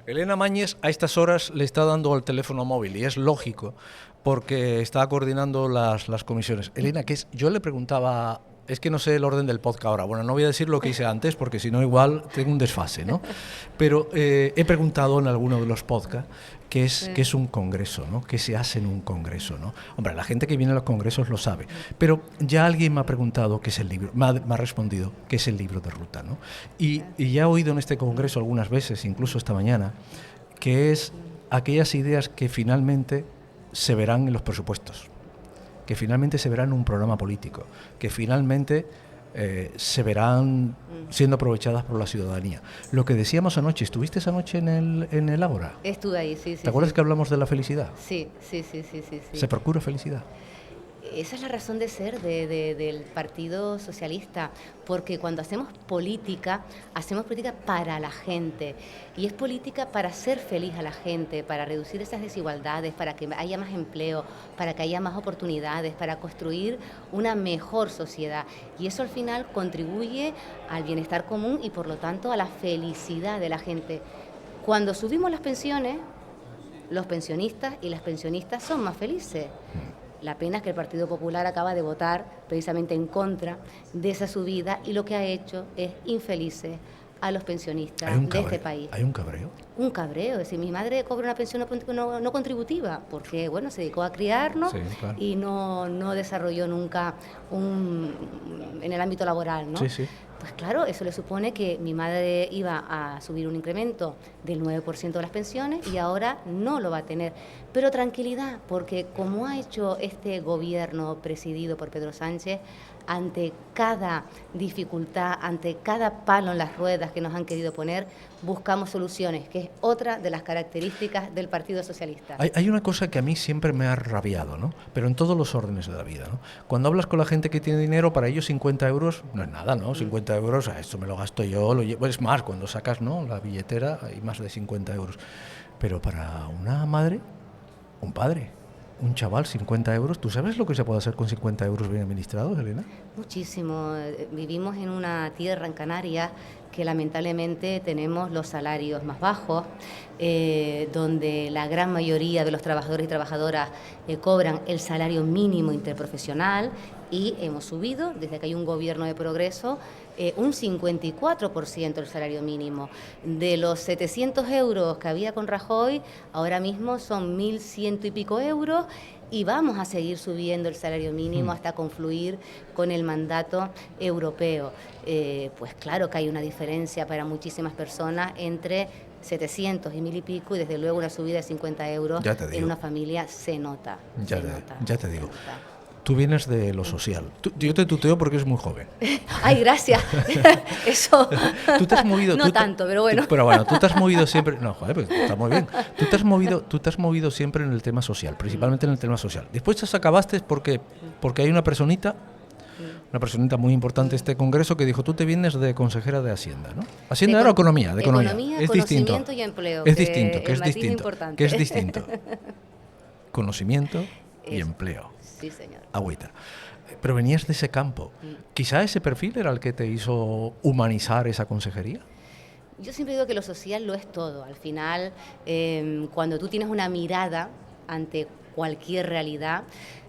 Elena Mañez a estas horas le está dando al teléfono móvil y es lógico porque está coordinando las comisiones. Elena, yo le preguntaba, es que no sé el orden del podcast ahora, bueno, no voy a decir lo que hice antes porque si no igual tengo un desfase, ¿no? Pero he preguntado en alguno de los podcasts qué es un congreso, ¿no? ¿Qué se hace en un congreso, ¿no? Hombre, la gente que viene a los congresos lo sabe, pero ya alguien me ha preguntado qué es el libro, me ha respondido qué es el libro de ruta, ¿no? Y ya he oído en este congreso algunas veces, incluso esta mañana, que es aquellas ideas que finalmente se verán en los presupuestos, que finalmente se verán en un programa político, que finalmente se verán siendo aprovechadas por la ciudadanía. Lo que decíamos anoche, ¿estuviste esa noche en el Ágora? Estuve ahí, sí. ¿Te acuerdas que hablamos de la felicidad? Sí. ¿Se procura felicidad? Esa es la razón de ser del Partido Socialista, porque cuando hacemos política para la gente, y es política para hacer feliz a la gente, para reducir esas desigualdades, para que haya más empleo, para que haya más oportunidades, para construir una mejor sociedad, y eso al final contribuye al bienestar común y por lo tanto a la felicidad de la gente. Cuando subimos las pensiones, los pensionistas y las pensionistas son más felices. La pena es que el Partido Popular acaba de votar precisamente en contra de esa subida y lo que ha hecho es infelices a los pensionistas de este país. ¿Hay un cabreo? Un cabreo, es decir, mi madre cobra una pensión no contributiva porque, bueno, se dedicó a criarnos, sí, claro, y no desarrolló nunca en el ámbito laboral, ¿no? Sí. Pues claro, eso le supone que mi madre iba a subir un incremento del 9% de las pensiones y ahora no lo va a tener. Pero tranquilidad, porque como ha hecho este gobierno presidido por Pedro Sánchez, ante cada dificultad, ante cada palo en las ruedas que nos han querido poner, buscamos soluciones, que es otra de las características del Partido Socialista. Hay una cosa que a mí siempre me ha rabiado, ¿no? Pero en todos los órdenes de la vida, ¿no? Cuando hablas con la gente que tiene dinero, para ellos 50 euros no es nada, ¿no? 50 euros, esto me lo gasto yo, lo llevo. Es más, cuando sacas, ¿no?, la billetera hay más de 50 euros. Pero para una madre, un padre, un chaval, 50 euros, ¿tú sabes lo que se puede hacer con 50 euros bien administrados, Elena? Muchísimo. Vivimos en una tierra, en Canarias, que lamentablemente tenemos los salarios más bajos, donde la gran mayoría de los trabajadores y trabajadoras cobran el salario mínimo interprofesional y hemos subido, desde que hay un gobierno de progreso, un 54% el salario mínimo. De los 700 euros que había con Rajoy, ahora mismo son 1.100 y pico euros y vamos a seguir subiendo el salario mínimo hasta confluir con el mandato europeo. Pues claro que hay una diferencia para muchísimas personas entre 700 y 1.000 y pico y desde luego una subida de 50 euros en una familia se nota. Ya te digo. Tú vienes de lo social. Yo te tuteo porque eres muy joven. Ay, gracias. Eso. Tú te has movido. No tanto, pero bueno. Pero bueno, tú te has movido siempre. No, joder, pues está muy bien. Tú te has movido siempre en el tema social, principalmente en el tema social. Después te acabaste porque hay una personita muy importante de este congreso que dijo, tú te vienes de consejera de Hacienda, ¿no? ¿Hacienda era o economía? De economía. Es conocimiento y empleo. Es distinto, que es distinto. Conocimiento y empleo. Sí, señor. Agüita. Pero venías de ese campo. ¿Quizá ese perfil era el que te hizo humanizar esa consejería? Yo siempre digo que lo social lo es todo. Al final, cuando tú tienes una mirada ante cualquier realidad,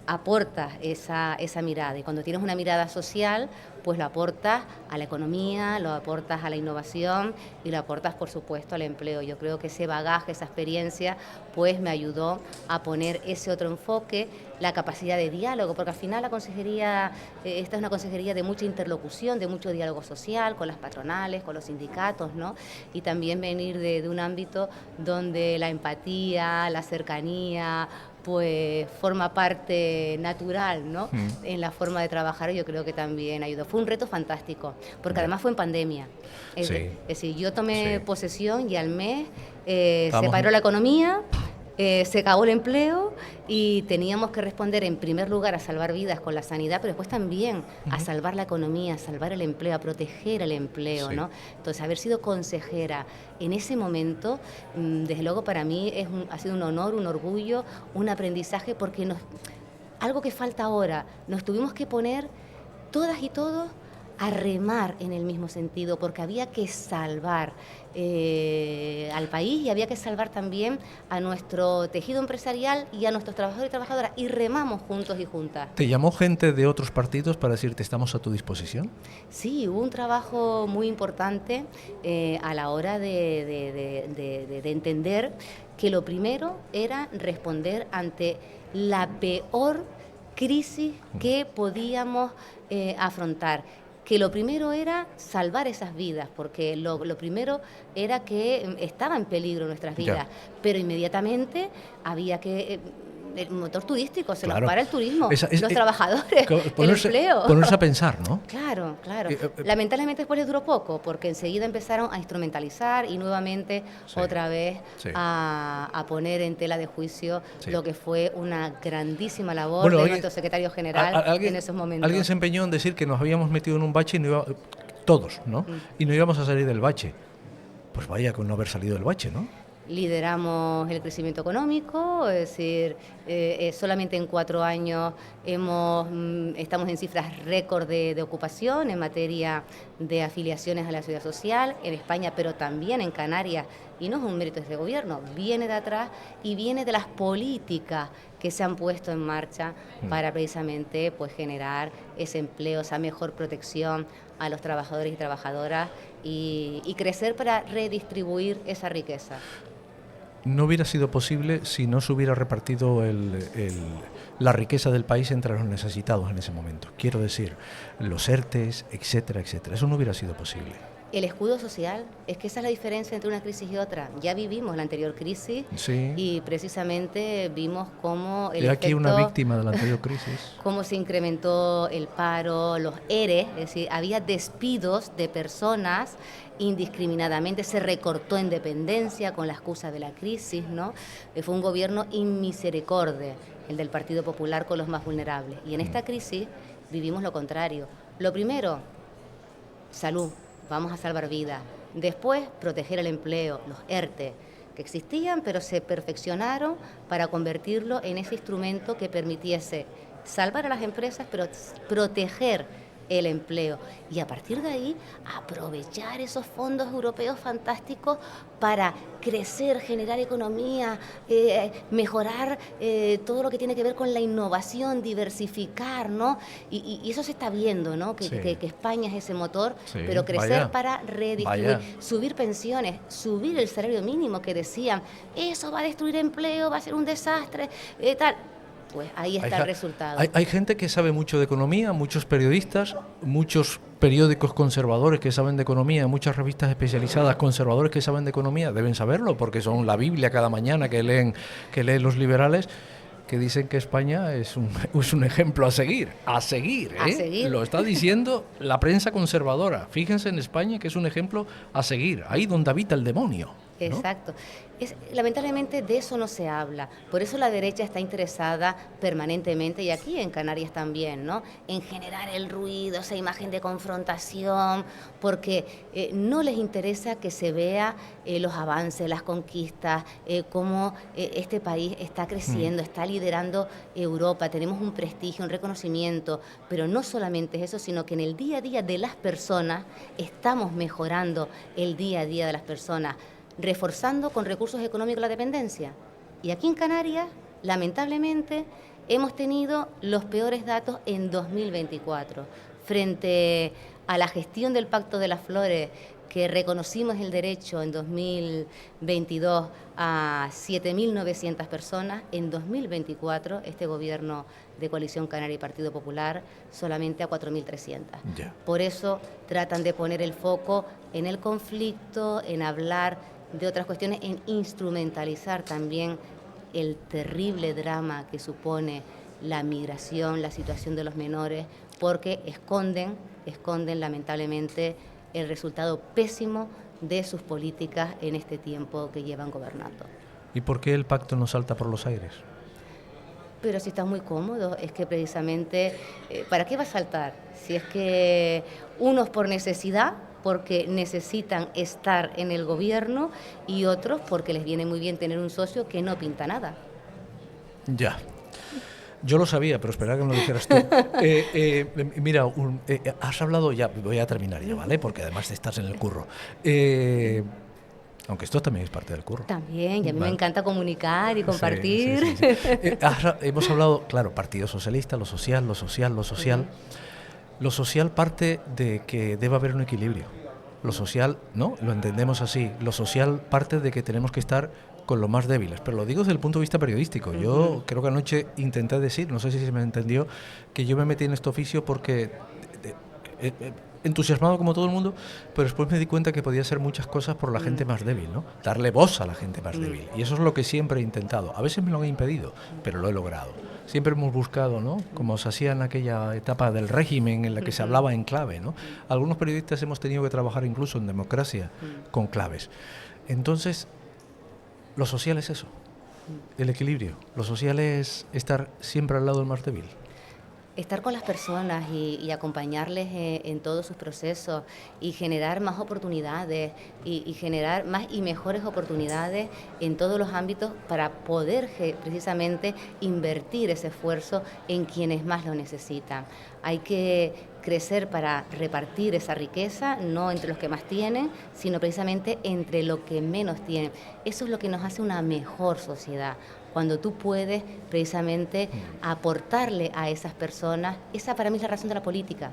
aportas esa mirada. Y cuando tienes una mirada social, pues lo aportas a la economía, lo aportas a la innovación y lo aportas, por supuesto, al empleo. Yo creo que ese bagaje, esa experiencia, pues me ayudó a poner ese otro enfoque, la capacidad de diálogo, porque al final la consejería, esta es una consejería de mucha interlocución, de mucho diálogo social, con las patronales, con los sindicatos, ¿no? Y también venir de un ámbito donde la empatía, la cercanía, pues forma parte natural, ¿no? En la forma de trabajar, yo creo que también ayudó. Fue un reto fantástico, porque además fue en pandemia. Es decir, yo tomé posesión y al mes se paró la economía, se acabó el empleo y teníamos que responder en primer lugar a salvar vidas con la sanidad, pero después también a salvar la economía, a salvar el empleo, a proteger el empleo, ¿no? Entonces, haber sido consejera en ese momento, desde luego para mí ha sido un honor, un orgullo, un aprendizaje, porque algo que falta ahora, nos tuvimos que poner todas y todos a remar en el mismo sentido, porque había que salvar al país y había que salvar también a nuestro tejido empresarial y a nuestros trabajadores y trabajadoras, y remamos juntos y juntas. ¿Te llamó gente de otros partidos para decirte estamos a tu disposición? Sí, hubo un trabajo muy importante a la hora de entender que lo primero era responder ante la peor crisis que podíamos afrontar. Que lo primero era salvar esas vidas, porque lo primero era que estaba en peligro nuestras vidas, pero inmediatamente había que... el motor turístico, se nos para el turismo, los trabajadores, el empleo. Ponerse a pensar, ¿no? Claro, claro. Lamentablemente después les duró poco, porque enseguida empezaron a instrumentalizar y nuevamente otra vez a poner en tela de juicio lo que fue una grandísima labor de nuestro secretario general en esos momentos. Alguien se empeñó en decir que nos habíamos metido en un bache y todos, ¿no? Y no íbamos a salir del bache. Pues vaya con no haber salido del bache, ¿no? Lideramos el crecimiento económico, es decir, solamente en 4 años estamos en cifras récord de ocupación en materia de afiliaciones a la seguridad social en España, pero también en Canarias, y no es un mérito de este gobierno, viene de atrás y viene de las políticas que se han puesto en marcha para precisamente pues, generar ese empleo, esa mejor protección a los trabajadores y trabajadoras y crecer para redistribuir esa riqueza. No hubiera sido posible si no se hubiera repartido la riqueza del país entre los necesitados en ese momento. Quiero decir, los ERTEs, etcétera, etcétera. Eso no hubiera sido posible. El escudo social, es que esa es la diferencia entre una crisis y otra. Ya vivimos la anterior crisis y precisamente vimos cómo el efecto... aquí una víctima de la anterior crisis. Cómo se incrementó el paro, los ERE, es decir, había despidos de personas indiscriminadamente, se recortó en dependencia con la excusa de la crisis, ¿no? Fue un gobierno inmisericorde, el del Partido Popular con los más vulnerables. Y en esta crisis vivimos lo contrario. Lo primero, salud. Vamos a salvar vidas. Después, proteger el empleo, los ERTE, que existían, pero se perfeccionaron para convertirlo en ese instrumento que permitiese salvar a las empresas, pero proteger el empleo. Y a partir de ahí, aprovechar esos fondos europeos fantásticos para crecer, generar economía, mejorar todo lo que tiene que ver con la innovación, diversificar, ¿no? Y eso se está viendo, ¿no? Que España es ese motor, pero crecer para redistribuir, subir pensiones, subir el salario mínimo que decían, eso va a destruir empleo, va a ser un desastre, tal. Pues ahí está el resultado. Hay gente que sabe mucho de economía, muchos periodistas, muchos periódicos conservadores que saben de economía, muchas revistas especializadas conservadores que saben de economía, deben saberlo porque son la Biblia cada mañana que leen los liberales, que dicen que España es un ejemplo a seguir, ¿eh? A seguir. Lo está diciendo la prensa conservadora. Fíjense en España que es un ejemplo a seguir, ahí donde habita el demonio, ¿no? Exacto. Lamentablemente de eso no se habla, por eso la derecha está interesada permanentemente, y aquí en Canarias también, ¿no?, en generar el ruido, esa imagen de confrontación, porque no les interesa que se vea los avances, las conquistas, cómo este país está creciendo, está liderando Europa, tenemos un prestigio, un reconocimiento, pero no solamente es eso, sino que en el día a día de las personas estamos mejorando el día a día de las personas, reforzando con recursos económicos la dependencia. Y aquí en Canarias, lamentablemente, hemos tenido los peores datos en 2024. Frente a la gestión del Pacto de las Flores, que reconocimos el derecho en 2022 a 7.900 personas, en 2024 este gobierno de Coalición Canaria y Partido Popular solamente a 4.300. Por eso tratan de poner el foco en el conflicto, en hablar de otras cuestiones, en instrumentalizar también el terrible drama que supone la migración, la situación de los menores, porque esconden lamentablemente el resultado pésimo de sus políticas en este tiempo que llevan gobernando. ¿Y por qué el pacto no salta por los aires? Pero si está muy cómodo, es que precisamente, ¿para qué va a saltar? Si es que unos por necesidad, porque necesitan estar en el gobierno, y otros porque les viene muy bien tener un socio que no pinta nada. Ya. Yo lo sabía, pero esperaba que me lo dijeras tú. Mira, has hablado ya, voy a terminar ya, ¿vale? Porque además estás en el curro. Aunque esto también es parte del curro. También, y a mí me Vale. encanta comunicar y Sí, compartir. sí, sí, sí. Hemos hablado, claro, Partido Socialista, lo social, lo social, lo social. Lo social parte de que debe haber un equilibrio. Lo social, ¿no? Lo entendemos así. Lo social parte de que tenemos que estar con los más débiles. Pero lo digo desde el punto de vista periodístico. Yo creo que anoche intenté decir, no sé si se me entendió, que yo me metí en este oficio porque entusiasmado como todo el mundo, pero después me di cuenta que podía hacer muchas cosas por la gente más débil, ¿no? Darle voz a la gente más débil. Y eso es lo que siempre he intentado. A veces me lo han impedido, pero lo he logrado. Siempre hemos buscado, ¿no? Como se hacía en aquella etapa del régimen en la que se hablaba en clave, ¿no? Algunos periodistas hemos tenido que trabajar incluso en democracia con claves. Entonces, lo social es eso, el equilibrio. Lo social es estar siempre al lado del más débil. Estar con las personas y acompañarles en todos sus procesos y generar más oportunidades y generar más y mejores oportunidades en todos los ámbitos para poder precisamente invertir ese esfuerzo en quienes más lo necesitan. Hay que crecer para repartir esa riqueza, no entre los que más tienen, sino precisamente entre los que menos tienen. Eso es lo que nos hace una mejor sociedad. Cuando tú puedes precisamente aportarle a esas personas, esa para mí es la razón de la política.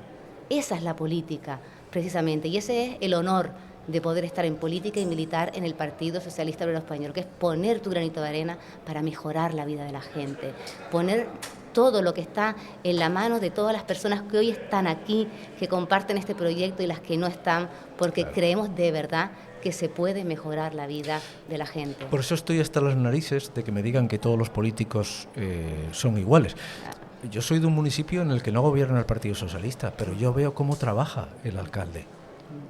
Esa es la política, precisamente, y ese es el honor de poder estar en política y militar en el Partido Socialista Obrero Español, que es poner tu granito de arena para mejorar la vida de la gente, poner todo lo que está en la mano de todas las personas que hoy están aquí, que comparten este proyecto y las que no están, porque creemos de verdad que se puede mejorar la vida de la gente. Por eso estoy hasta las narices de que me digan que todos los políticos son iguales. Yo soy de un municipio en el que no gobierna el Partido Socialista, pero yo veo cómo trabaja el alcalde,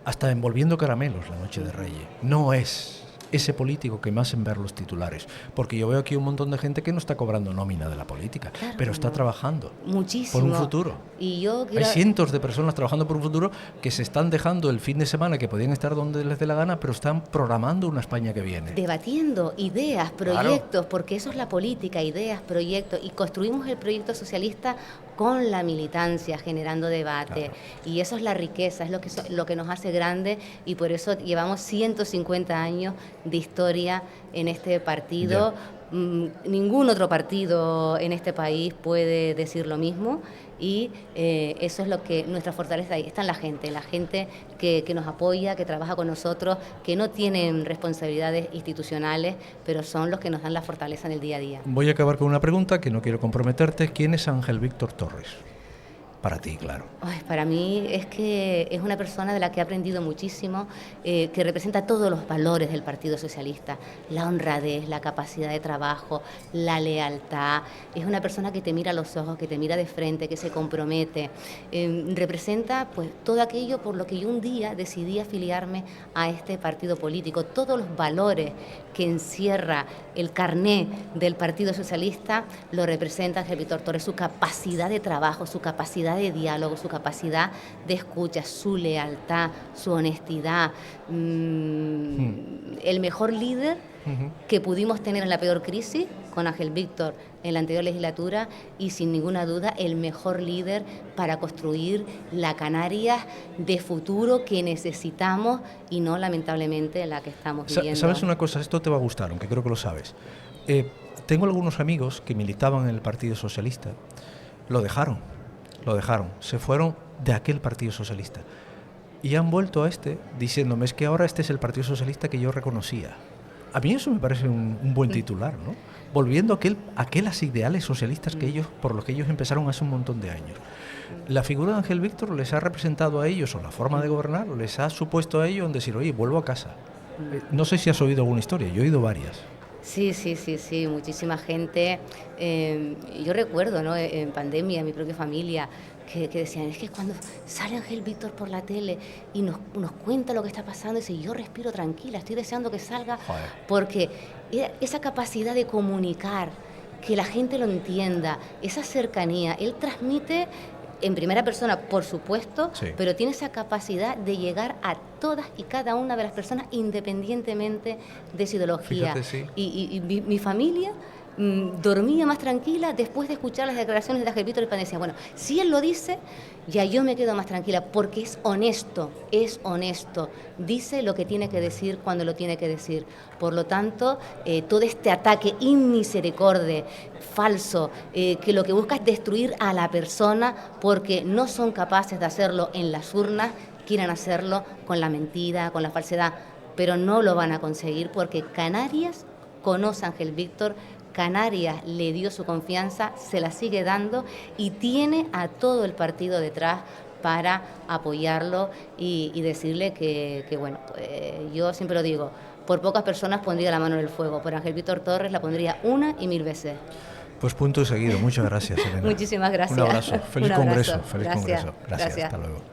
hasta envolviendo caramelos la noche de Reyes. No es ese político que más en ver los titulares, porque yo veo aquí un montón de gente que no está cobrando nómina de la política, claro, pero está trabajando muchísimo por un futuro. Y yo quiero... Hay cientos de personas trabajando por un futuro que se están dejando el fin de semana, que podían estar donde les dé la gana, pero están programando una España que viene. Debatiendo ideas, proyectos, claro, porque eso es la política, ideas, proyectos, y construimos el proyecto socialista con la militancia, generando debate, claro. Y eso es la riqueza, es lo que nos hace grande, y por eso llevamos 150 años de historia en este partido. Ningún otro partido en este país puede decir lo mismo, y eso es lo que nuestra fortaleza ahí está en la gente que nos apoya, que trabaja con nosotros, que no tienen responsabilidades institucionales, pero son los que nos dan la fortaleza en el día a día. Voy a acabar con una pregunta que no quiero comprometerte. ¿Quién es Ángel Víctor Torres? Para ti, claro. Ay, para mí es que es una persona de la que he aprendido muchísimo, que representa todos los valores del Partido Socialista, la honradez, la capacidad de trabajo, la lealtad. Es una persona que te mira a los ojos, que te mira de frente, que se compromete. Representa pues todo aquello por lo que yo un día decidí afiliarme a este partido político. Todos los valores que encierra el carné del Partido Socialista lo representa Ángel Víctor Torres, su capacidad de trabajo, su capacidad de diálogo, su capacidad de escucha, su lealtad, su honestidad. El mejor líder que pudimos tener en la peor crisis, con Ángel Víctor en la anterior legislatura, y sin ninguna duda el mejor líder para construir la Canarias de futuro que necesitamos y no lamentablemente la que estamos viviendo. ¿Sabes una cosa? Esto te va a gustar, aunque creo que lo sabes. Tengo algunos amigos que militaban en el Partido Socialista, lo dejaron, se fueron de aquel Partido Socialista y han vuelto a este diciéndome, es que ahora este es el Partido Socialista que yo reconocía. A mí eso me parece un buen titular, ¿no? Volviendo a aquellos ideales socialistas por los que ellos empezaron hace un montón de años. La figura de Ángel Víctor les ha representado a ellos, o la forma de gobernar, les ha supuesto a ellos en decir, oye, vuelvo a casa. No sé si has oído alguna historia, yo he oído varias. Sí, muchísima gente. Yo recuerdo, ¿no?, en pandemia, en mi propia familia, que decían, es que cuando sale Ángel Víctor por la tele y nos cuenta lo que está pasando, dice, yo respiro tranquila, estoy deseando que salga, porque esa capacidad de comunicar, que la gente lo entienda, esa cercanía, él transmite en primera persona, por supuesto, sí, pero tiene esa capacidad de llegar a todas y cada una de las personas independientemente de su ideología. Fíjate, sí. Y mi familia dormía más tranquila después de escuchar las declaraciones de Ángel Víctor España. Decía, bueno, si él lo dice, ya yo me quedo más tranquila, porque es honesto, dice lo que tiene que decir cuando lo tiene que decir. Por lo tanto, todo este ataque inmisericorde, falso, que lo que busca es destruir a la persona porque no son capaces de hacerlo en las urnas, quieren hacerlo con la mentira, con la falsedad, pero no lo van a conseguir porque Canarias conoce a Ángel Víctor, Canarias le dio su confianza, se la sigue dando y tiene a todo el partido detrás para apoyarlo y decirle que bueno, yo siempre lo digo, por pocas personas pondría la mano en el fuego, por Ángel Víctor Torres la pondría 1 y 1000 veces. Pues punto y seguido. Muchas gracias, Elena. Muchísimas gracias. Un abrazo. Feliz Un abrazo. Congreso. Feliz Gracias. Congreso. Gracias. Hasta luego.